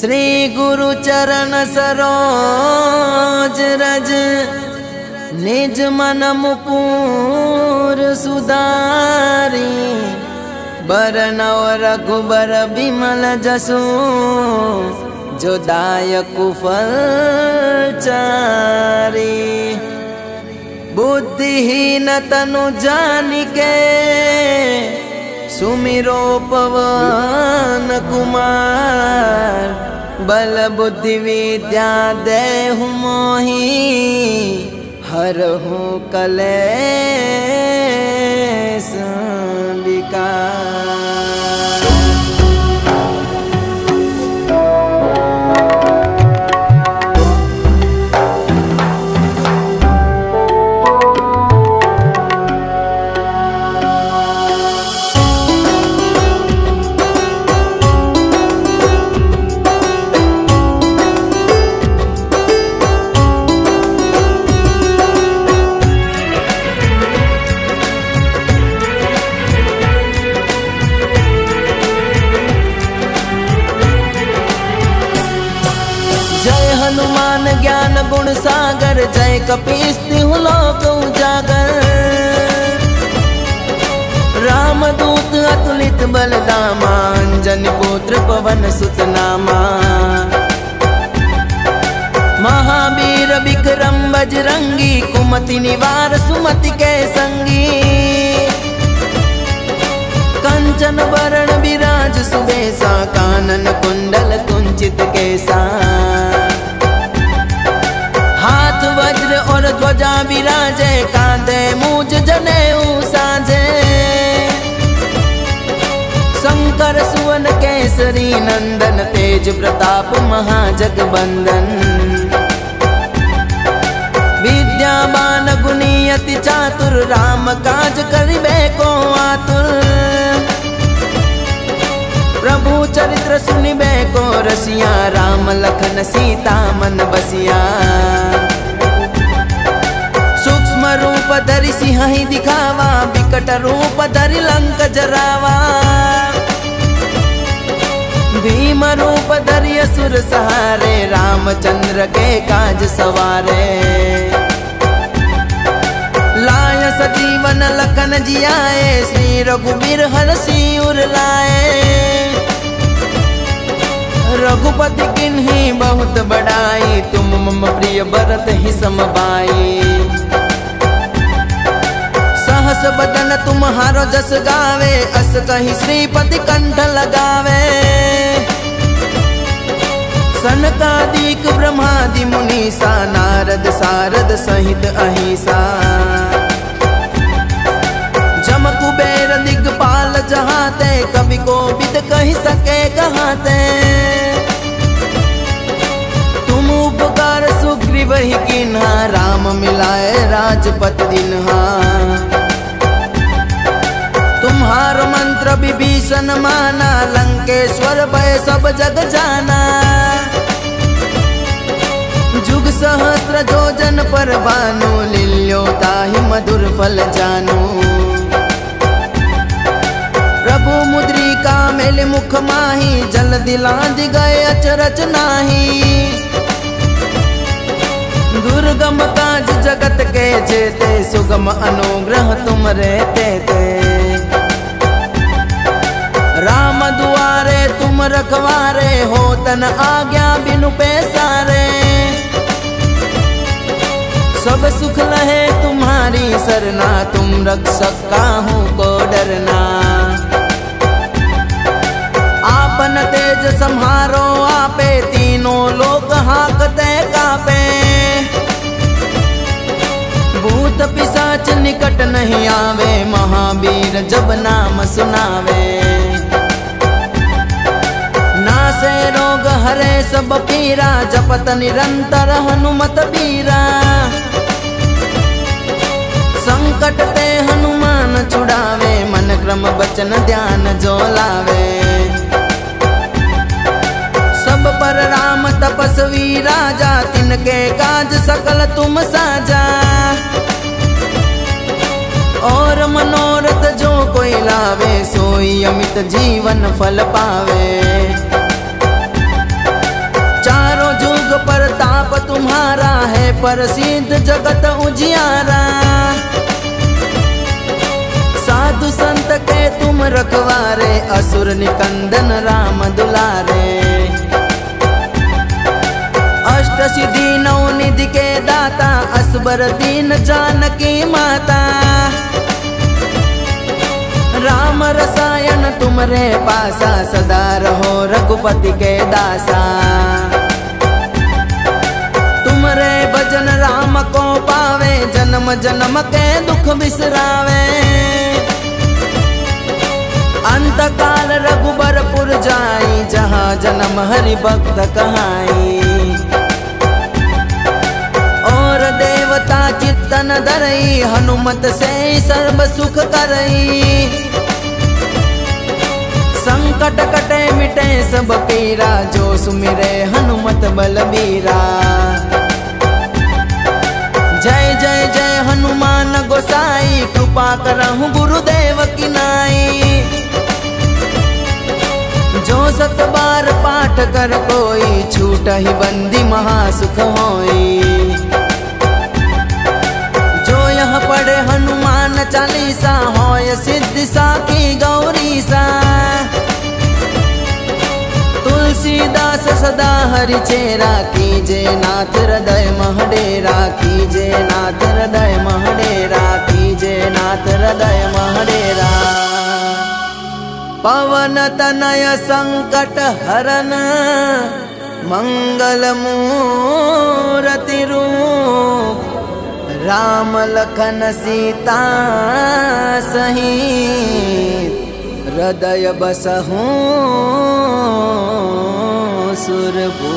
श्री गुरु चरण सरोज रज, निज मन मुकुर सुधारी। बरनव रघुबर बिमल जसु, जो दायक फल चारी। बुद्धिहीन तनु जानिके, सुमिरो पवन कुमार। बल बुद्धि विद्या देहु मोहि, हरहु कलेश विकार। हनुमान ज्ञान गुण सागर, जय कपीस तिहुँ लोक उजागर। राम दूत अतुलित बलधामा, अंजनी पुत्र पवन सुत नामा। महावीर विक्रम बजरंगी, कुमति निवार सुमति के संगी। कंचन वरण विराज सुबेसा, कानन कुंडल कुंचित केसा। हाथ वज्र और ध्वजा विराजे, कांधे मूज जनेऊ साजे। शंकर सुवन केसरी नंदन, तेज प्रताप महाजगबंदन। विद्यावान गुणी अति चातुर, राम काज करिबे को आतुर। प्रभु चरित्र सुनिबे को रसिया, राम लखन सीता मन बसिया। सूक्ष्म रूप धरि सिंहि दिखावा, विकट रूप धरि लंक जरावा। भीम रूप धरि असुर सहारे, रामचंद्र के काज सवारे। लाय सजीवन लखन जियाए, श्री रघुबीर हरषि उर लाए। रघुपति किन्ही बहुत बड़ाई, तुम मम प्रिय भरत ही समबाई। सहस बदन तुम्हारो जस गावे, अस कहि श्रीपति कंठ लगावे। सनकादिक ब्रह्मादि मुनीसा, नारद सारद सहित अहिसा। जम कुबेर दिगपाल जहाते, कवि कोविद कहि सके कहाते। तुम उपकार सुग्रीव ही कीन्हा, राम मिलाए राजपत दिन्हा। तुम्हारो मंत्र विभीषण माना, लंकेश्वर भय सब जग जाना। जुग सहस्त्र जोजन पर भानु, लील्यो ताहि मधुर फल जानू। प्रभु मुद्रिका मेल मुख माही, जल दिलांज गए अचरज नाही। दुर्गम काज जगत के जेते, सुगम अनुग्रह तुम रहते ते। राम दुआरे तुम रखवारे, होतन आज्ञा बिनु पैसारे। सब सुख लहे तुम्हारी सरना, तुम रक्षक काहू को डरना। आपन तेज सम्हारो आपे, तीनों लोक हाकते कापे। भूत पिशाच निकट नहीं आवे, महावीर जब नाम सुनावे। नासे रोग हरे सब पीरा, जपत निरंतर हनुमत बीरा। संकट ते हनुमान छुड़ावे, मन क्रम बचन ध्यान जो लावे। सब पर राम तपस्वी राजा, तिनके काज सकल तुम साजा। और मनोरथ जो कोई लावे, सोई अमित जीवन फल पावे। प्रताप तुम्हारा है प्रसिद्ध जगत उजियारा। साधु संत के तुम रखवारे असुर निकंदन राम दुलारे। अष्ट सिद्धि नौ निधि के दाता असबर दीन जानकी माता। राम रसायन तुमरे पासा सदा रहो रघुपति के दासा। तुमरे भजन राम को पावे जन्म जन्म के दुख बिसरावे। अंत काल रघुबरपुर जाई जहाँ जन्म हरि भक्त कहाई। और देवता चित्तन धरई हनुमत से सर्व सुख करई। संकट कटे मिटे सब पीरा जो सुमिरे हनुमत बलबीरा। जय जय जय हनुमान गोसाई कृपा करहु गुरुदेव की नाई। जो सत बार पाठ कर कोई छूट ही बंदी महासुख होई। जो यह पढ़े हनुमान चालीसा होय सिद्धि साखी गौरी सा। तुलसीदास सदा हरि चेरा कीजे नाथ हृदय महडेरा। कीजे नाथ हृदय महडेरा। कीजे नाथ हृदय महडेरा। पवन तनय संकट हरन मंगल मूर्ति रूप। राम लखन सीता सहित हृदय बसहु सुरभूप।